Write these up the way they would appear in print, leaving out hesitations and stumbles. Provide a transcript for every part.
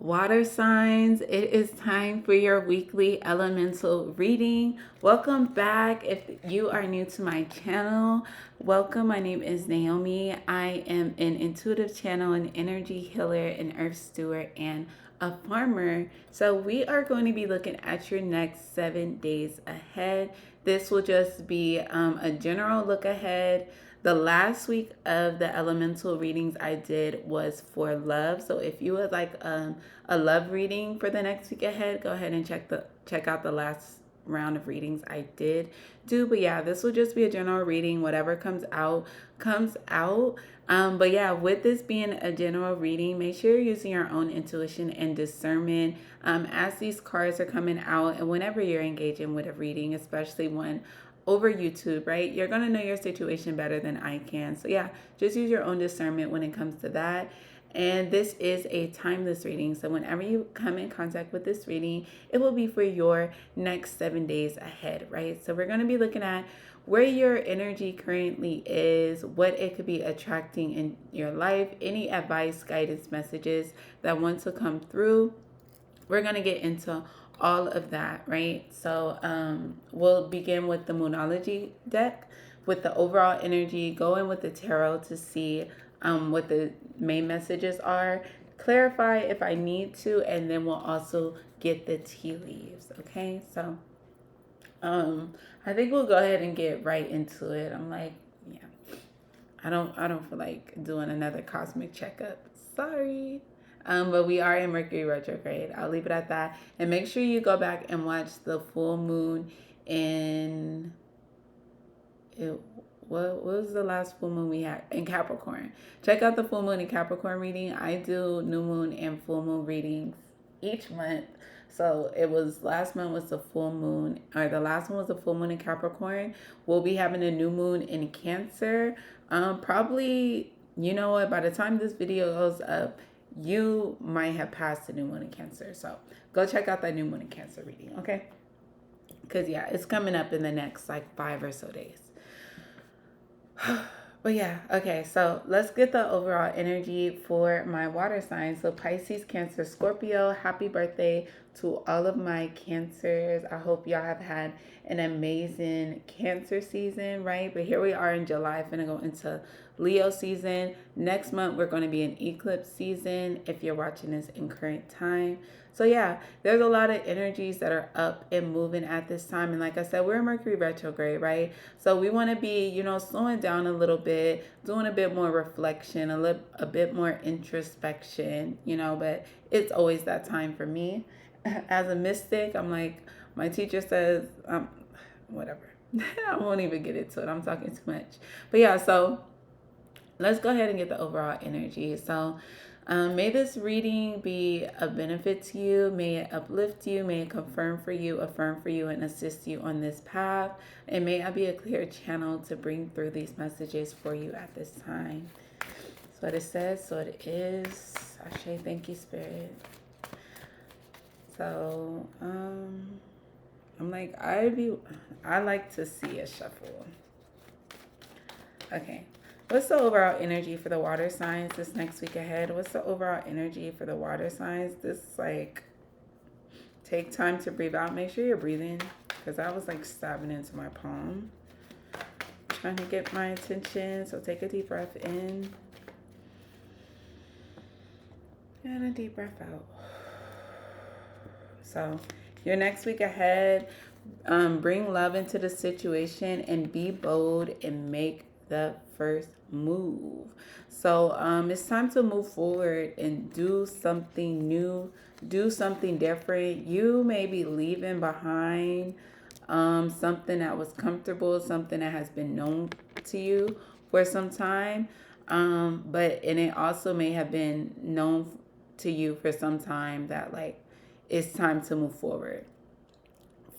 Water signs, it is time for your weekly elemental reading. Welcome back. If you are new to my channel, welcome. My name is Naomi. I am an intuitive channel, an energy healer, an earth steward, and a farmer. So, we are going to be looking at your next 7 days ahead. This will just be a general look ahead. The last week of the elemental readings I did was for love. So if you would like a love reading for the next week ahead, go ahead and check out the last round of readings I did do. But yeah, this will just be a general reading. Whatever comes out, comes out. But yeah, with this being a general reading, make sure you're using your own intuition and discernment as these cards are coming out and whenever you're engaging with a reading, especially one over YouTube, right? You're going to know your situation better than I can. So, yeah, just use your own discernment when it comes to that. And this is a timeless reading. So, whenever you come in contact with this reading, it will be for your next 7 days ahead, right? So, we're going to be looking at where your energy currently is, what it could be attracting in your life, any advice, guidance messages that want to come through. We're going to get into all of that, right? So we'll begin with the Moonology deck with the overall energy, go in with the tarot to see what the main messages are, clarify if I need to, and then we'll also get the tea leaves, okay? So I think we'll go ahead and get right into it. I'm like, yeah, I don't feel like doing another cosmic checkup. Sorry. But we are in Mercury retrograde. I'll leave it at that. And make sure you go back and watch the full moon in what was the last full moon we had in Capricorn. Check out the full moon in Capricorn reading. I do new moon and full moon readings each month. So it was last month was the full moon, or the last one was the full moon in Capricorn. We'll be having a new moon in Cancer. Probably, you know what, by the time this video goes up, you might have passed the new moon in Cancer. So go check out that new moon in Cancer reading, okay? Because yeah, it's coming up in the next like 5 or so days. But yeah, okay, so let's get the overall energy for my water signs. So Pisces, Cancer, Scorpio, happy birthday to all of my Cancers. I hope y'all have had an amazing Cancer season, right? But here we are in July, finna go into Leo season. Next month, we're going to be in eclipse season if you're watching this in current time. So yeah, there's a lot of energies that are up and moving at this time. And like I said, we're in Mercury retrograde, right? So we want to be, slowing down a little bit, doing a bit more reflection, a bit more introspection, but it's always that time for me. As a mystic, I'm like, my teacher says, whatever. I won't even get into it. I'm talking too much. But yeah, so let's go ahead and get the overall energy. So may this reading be a benefit to you. May it uplift you. May it confirm for you, affirm for you, and assist you on this path. And may I be a clear channel to bring through these messages for you at this time. That's what it says. So it is. Ashe, thank you, Spirit. So, I'm like, I like to see a shuffle. Okay. What's the overall energy for the water signs this next week ahead? What's the overall energy for the water signs? Take time to breathe out. Make sure you're breathing, because I was like stabbing into my palm, trying to get my attention. So take a deep breath in and a deep breath out. So your next week ahead, bring love into the situation and be bold and make the first move. So it's time to move forward and do something new, do something different. You may be leaving behind something that was comfortable, something that has been known to you for some time, and it also may have been known to you for some time that like it's time to move forward.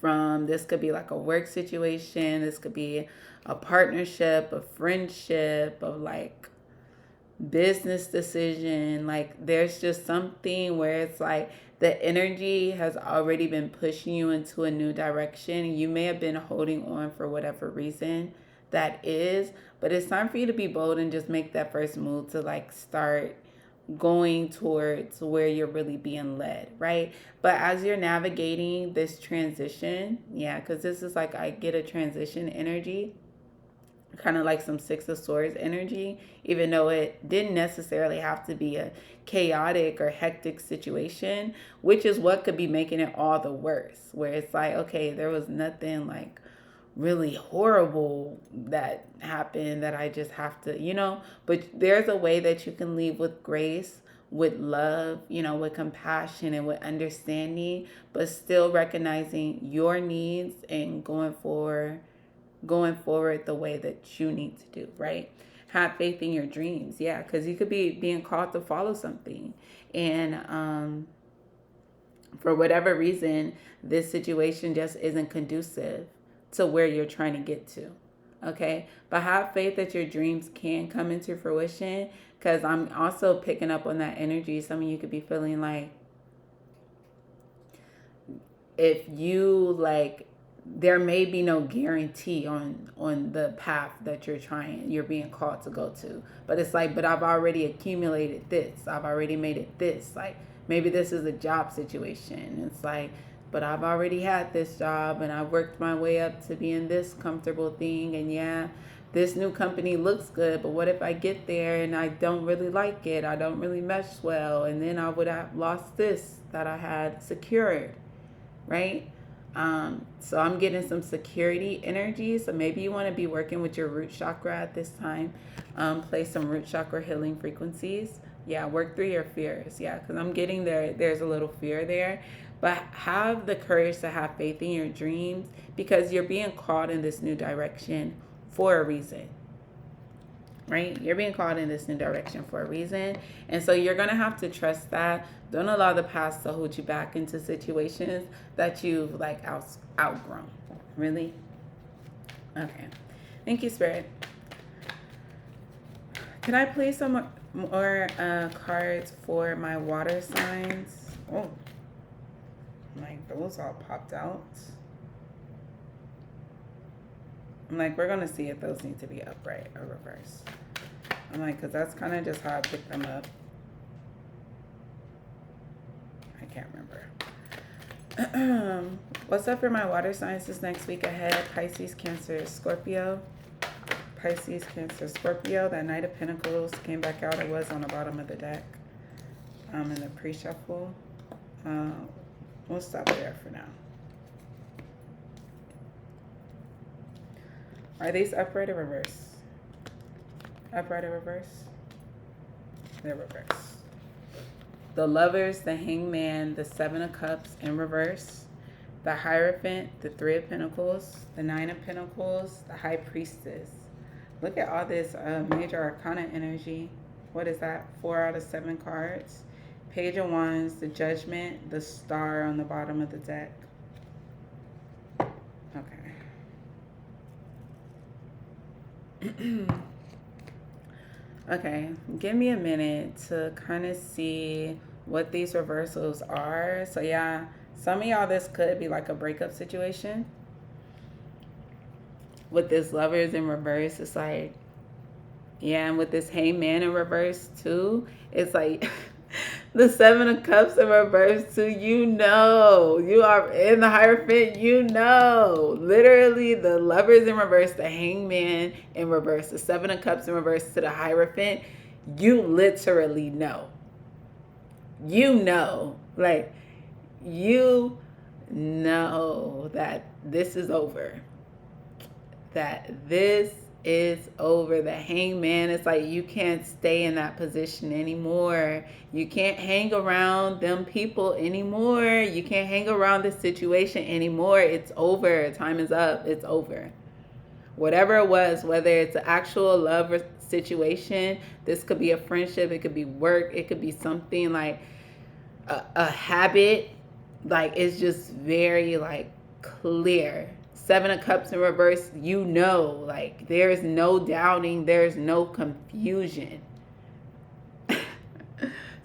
From this could be like a work situation, this could be a partnership, a friendship, of like business decision. Like there's just something where it's like the energy has already been pushing you into a new direction. You may have been holding on for whatever reason that is, but it's time for you to be bold and just make that first move to like start going towards where you're really being led, right? But as you're navigating this transition, yeah, because this is like I get a transition energy, kind of like some Six of Swords energy, even though it didn't necessarily have to be a chaotic or hectic situation, which is what could be making it all the worse. Where it's like, okay, there was nothing like really horrible that happened that I just have to, but there's a way that you can leave with grace, with love, with compassion and with understanding, but still recognizing your needs and going forward the way that you need to do, right? Have faith in your dreams. Yeah, because you could be being called to follow something. And for whatever reason, this situation just isn't conducive to where you're trying to get to. Okay. But have faith that your dreams can come into fruition. Because I'm also picking up on that energy. Some of you could be feeling like if you like, there may be no guarantee on the path that you're being called to go to, but it's like, but I've already accumulated this, I've already made it this, like maybe this is a job situation. It's like, but I've already had this job and I worked my way up to being this comfortable thing, and yeah, this new company looks good, but what if I get there and I don't really like it, I don't really mesh well, and then I would have lost this that I had secured, right? So I'm getting some security energy. So maybe you want to be working with your root chakra at this time. Play some root chakra healing frequencies. Yeah, work through your fears. Yeah, because I'm getting there's a little fear there. But have the courage to have faith in your dreams, because you're being called in this new direction for a reason. Right? You're being called in this new direction for a reason. And so you're going to have to trust that. Don't allow the past to hold you back into situations that you've like outgrown. Really? Okay. Thank you, Spirit. Can I play some more cards for my water signs? Oh, like those all popped out. I'm like, we're going to see if those need to be upright or reverse. I'm like, because that's kind of just how I picked them up. I can't remember. What's up for my water signs this next week ahead? Pisces, Cancer, Scorpio. Pisces, Cancer, Scorpio. That Knight of Pentacles came back out. It was on the bottom of the deck in the pre-shuffle. We'll stop there for now. Are these upright or reverse? Upright or reverse? They're reverse. The Lovers, the Hangman, the Seven of Cups in reverse. The Hierophant, the Three of Pentacles, the Nine of Pentacles, the High Priestess. Look at all this major arcana energy. What is that? 4 out of 7 cards. Page of Wands, the Judgment, the Star on the bottom of the deck. Okay. Okay, give me a minute to kind of see what these reversals are. So yeah, some of y'all, this could be like a breakup situation. With this Lovers in reverse, it's like, yeah, and with this Hangman in reverse too, it's like the Seven of Cups in reverse too. You are in the Hierophant, literally the Lovers in reverse, the Hangman in reverse, the Seven of Cups in reverse to the Hierophant. You literally know. Like, you know that this is over. That this is over. The Hangman, it's like you can't stay in that position anymore. You can't hang around them people anymore. You can't hang around this situation anymore. It's over. Time is up. It's over. Whatever it was, whether it's an actual love situation, this could be a friendship, it could be work, it could be something like a habit. Like, it's just very like clear. Seven of Cups in reverse, like there's no doubting, there's no confusion.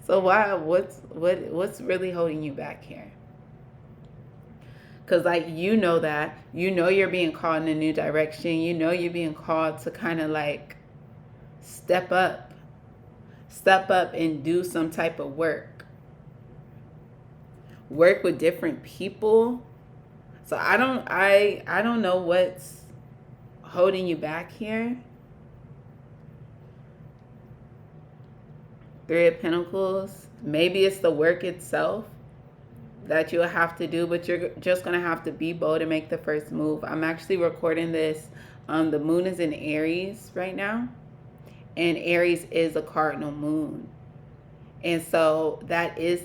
So what's really holding you back here? Because like, that, you're being called in a new direction. You're being called to kind of like step up step up and do some type of work with different people. So I don't know what's holding you back here. Three of Pentacles. Maybe it's the work itself that you'll have to do, but you're just going to have to be bold and make the first move. I'm actually recording this. The moon is in Aries right now, and Aries is a cardinal moon. And so that is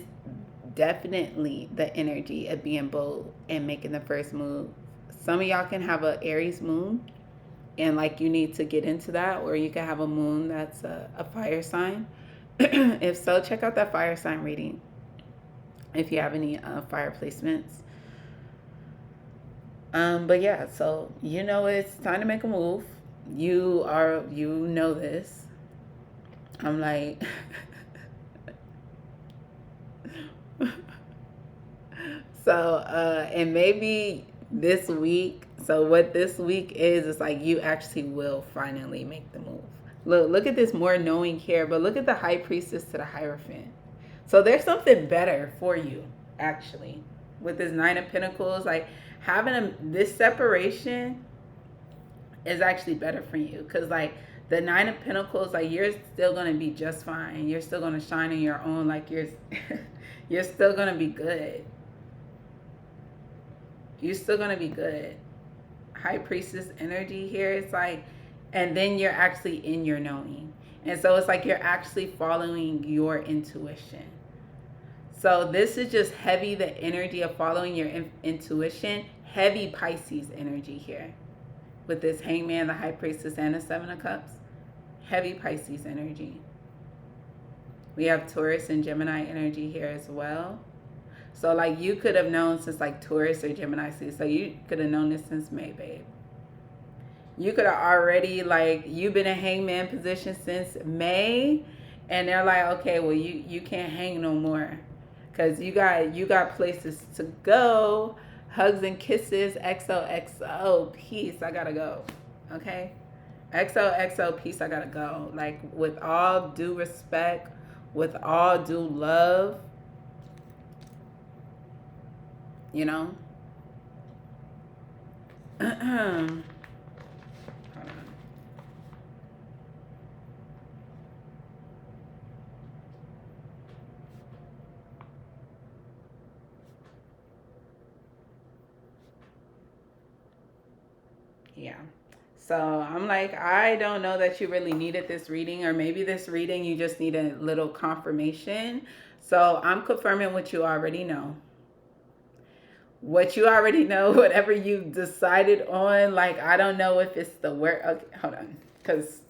definitely the energy of being bold and making the first move. Some of y'all can have an Aries moon, and like you need to get into that, or you can have a moon that's a fire sign. If so, check out that fire sign reading if you have any fire placements. But yeah, so you know it's time to make a move. You know this. I'm like so and maybe this week, so what this week is like you actually will finally make the move. Look at this more knowing here, but look at the High Priestess to the Hierophant. So there's something better for you, actually, with this Nine of Pentacles. Like having this separation is actually better for you, because like the Nine of Pentacles, like you're still gonna be just fine. You're still gonna shine in your own. Like you're still gonna be good. You're still gonna be good. High Priestess energy here. It's like, and then you're actually in your knowing. And so it's like you're actually following your intuition. So this is just heavy, the energy of following your intuition. Heavy Pisces energy here. With this Hangman, the High Priestess, and the Seven of Cups. Heavy Pisces energy. We have Taurus and Gemini energy here as well. So like you could have known since like Taurus or Gemini season. So you could have known this since May, babe. You could have already, like, you've been in Hangman position since May, and they're like, okay, well you can't hang no more, because you got places to go. Hugs and kisses. XOXO, peace, I gotta go. Okay, XOXO, peace, I gotta go. Like, with all due respect, with all due love, you know. Hold on. Yeah. So I'm like, I don't know that you really needed this reading, or maybe this reading you just need a little confirmation. So I'm confirming what you already know. What you already know, whatever you decided on. Like, I don't know if it's the word. Okay, hold on. Because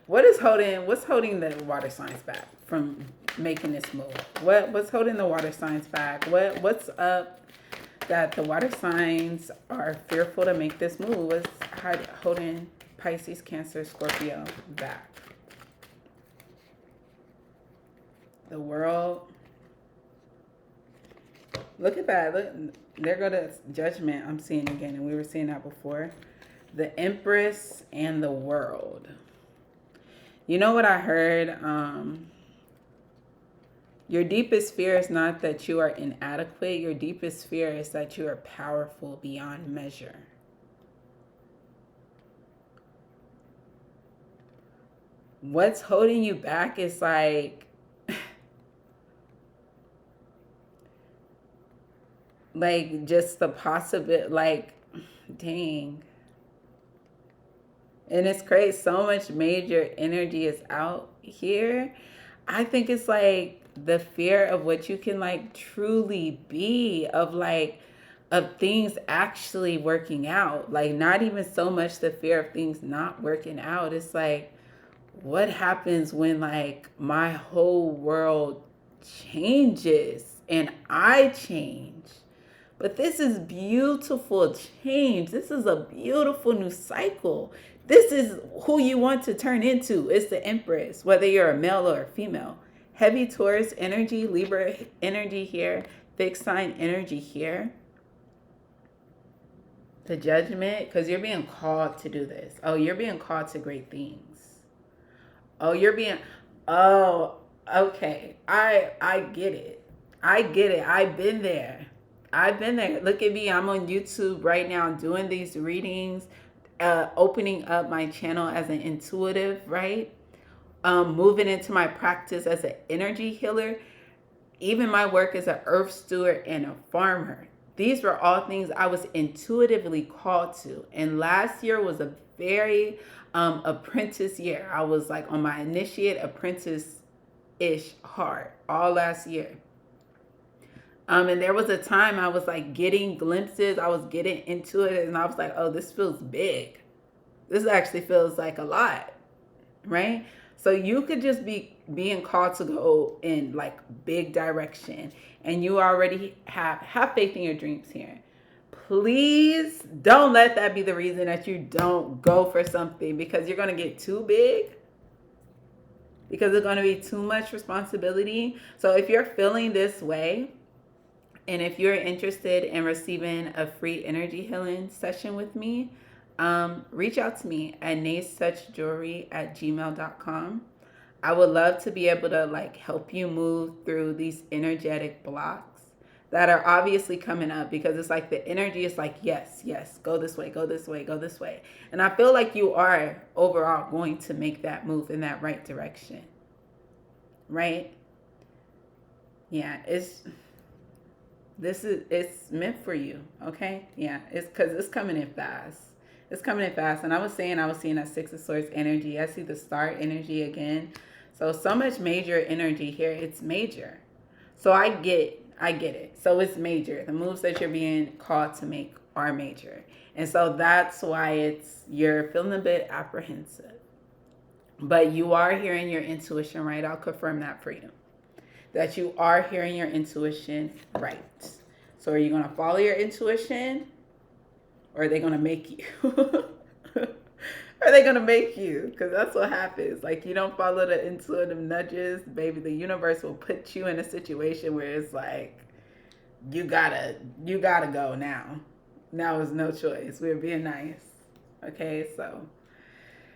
what's holding the water signs back from making this move? What's holding the water signs back? What's up that the water signs are fearful to make this move? What's holding Pisces, Cancer, Scorpio back? The World. Look at that. Look, there go to Judgment. I'm seeing again, and we were seeing that before. The Empress and the World. You know what I heard? Your deepest fear is not that you are inadequate. Your deepest fear is that you are powerful beyond measure. What's holding you back is like, like just the possibility, like, dang. And it's crazy. So much major energy is out here. I think it's like the fear of what you can like truly be, of like, of things actually working out. Like, not even so much the fear of things not working out. It's like, what happens when like my whole world changes and I change? But this is beautiful change. This is a beautiful new cycle. This is who you want to turn into. It's the Empress, whether you're a male or a female. Heavy Taurus energy, Libra energy here, fixed sign energy here. The Judgment, because you're being called to do this. Oh, you're being called to great things. Oh, Oh, okay. I get it. I get it. I've been there. I've been there. Look at me. I'm on YouTube right now doing these readings, opening up my channel as an intuitive, right? Moving into my practice as an energy healer, even my work as an earth steward and a farmer. These were all things I was intuitively called to. And last year was a very apprentice year. I was like on my initiate apprentice ish hard all last year. And there was a time I was like getting glimpses, I was getting into it, and I was like, oh, this feels big. This actually feels like a lot, right? So you could just be being called to go in like big direction, and you already have faith in your dreams here. Please don't let that be the reason that you don't go for something, because you're going to get too big, because it's going to be too much responsibility. So if you're feeling this way, and if you're interested in receiving a free energy healing session with me, reach out to me at naystouchjewelry@gmail.com. I would love to be able to like help you move through these energetic blocks that are obviously coming up, because it's like the energy is like, yes, yes, go this way, go this way, go this way. And I feel like you are overall going to make that move in that right direction, right? Yeah, it's meant for you, okay? Yeah, it's because it's coming in fast. It's coming in fast. And I was seeing that Six of Swords energy. I see the star energy again. So much major energy here. It's major. So I get it. So it's major. The moves that you're being called to make are major. And so that's why you're feeling a bit apprehensive. But you are hearing your intuition right. I'll confirm that for you, that you are hearing your intuition right. So are you going to follow your intuition, or are they going to make you? Are they going to make you? Because that's what happens. Like, you don't follow the intuitive nudges, baby, the universe will put you in a situation where it's like, you gotta go now. Now is no choice. We're being nice. Okay, so,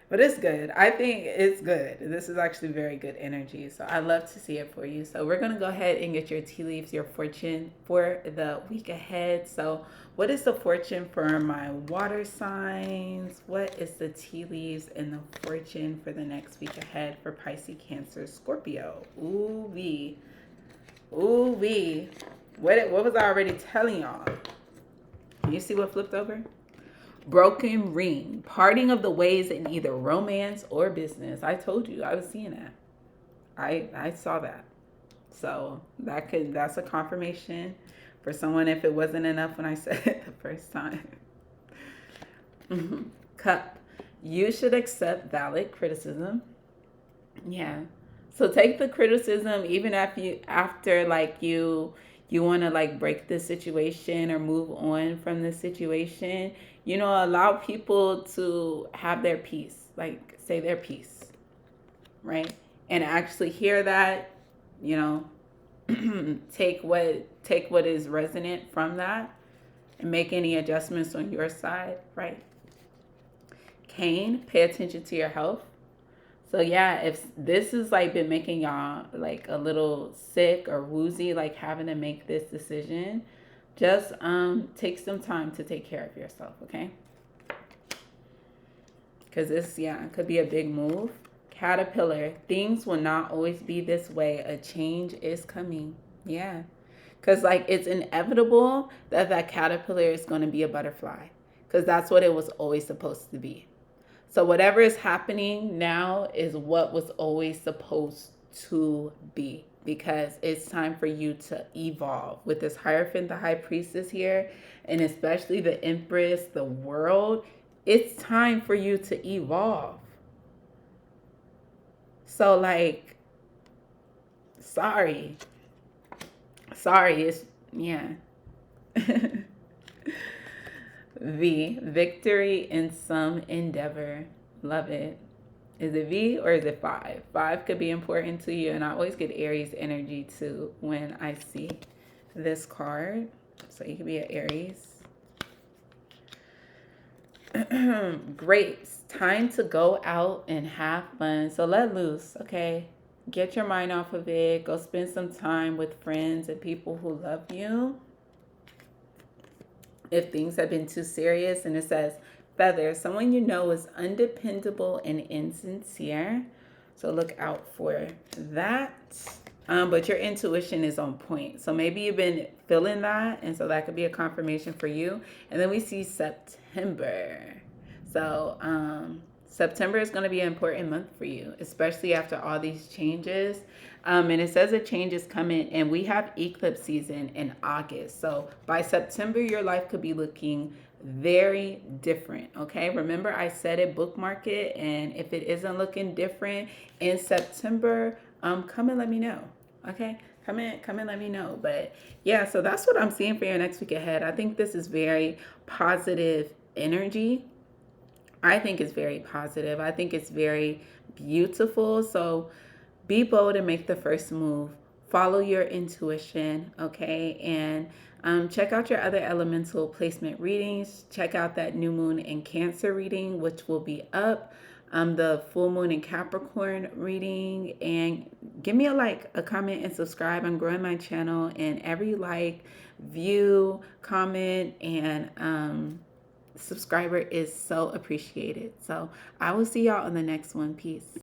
but it's good. I think it's good. This is actually very good energy. So I love to see it for you. So we're going to go ahead and get your tea leaves, your fortune for the week ahead. So what is the fortune for my water signs? What is the tea leaves and the fortune for the next week ahead for Pisces, Cancer, Scorpio? Ooh wee. Ooh wee. What was I already telling y'all? Can you see what flipped over? Broken ring, parting of the ways in either romance or business. I told you, I was seeing that. I saw that. So that's a confirmation for someone if it wasn't enough when I said it the first time. Cup. You should accept valid criticism. Yeah. So take the criticism even after like you want to like break the situation or move on from the situation. Allow people to have their piece, like say their piece, right? And actually hear that, take what is resonant from that and make any adjustments on your side, right? Cain, pay attention to your health. So yeah, if this has like been making y'all like a little sick or woozy, like having to make this decision, just take some time to take care of yourself, okay? Because this, could be a big move. Caterpillar, things will not always be this way. A change is coming. Yeah. Because like it's inevitable that caterpillar is going to be a butterfly. Because that's what it was always supposed to be. So whatever is happening now is what was always supposed to be, because it's time for you to evolve. With this Hierophant, the high priestess here, and especially the Empress, the world, it's time for you to evolve. So like, sorry, it's, yeah. V, victory in some endeavor. Love it. Is it V or is it 5? 5 could be important to you, and I always get Aries energy too when I see this card. So you could be an Aries. Grapes, time to go out and have fun. So let loose, okay? Get your mind off of it. Go spend some time with friends and people who love you. If things have been too serious, and it says, Feather, someone you know is undependable and insincere. So look out for that. But your intuition is on point. So maybe you've been feeling that. And so that could be a confirmation for you. And then we see September. So September is going to be an important month for you, especially after all these changes. And it says a change is coming, and we have eclipse season in August. So by September, your life could be looking very different. Okay, remember I said it, bookmark it, and if it isn't looking different in September, come and let me know. Okay, come and let me know. But yeah, so that's what I'm seeing for your next week ahead. I think this is very positive energy. I think it's very positive. I think it's very beautiful. So be bold and make the first move. Follow your intuition, okay? And check out your other elemental placement readings. Check out that new moon in Cancer reading, which will be up. The full moon in Capricorn reading. And give me a like, a comment, and subscribe. I'm growing my channel, and every like, view, comment, and subscriber is so appreciated. So I will see y'all on the next one. Peace.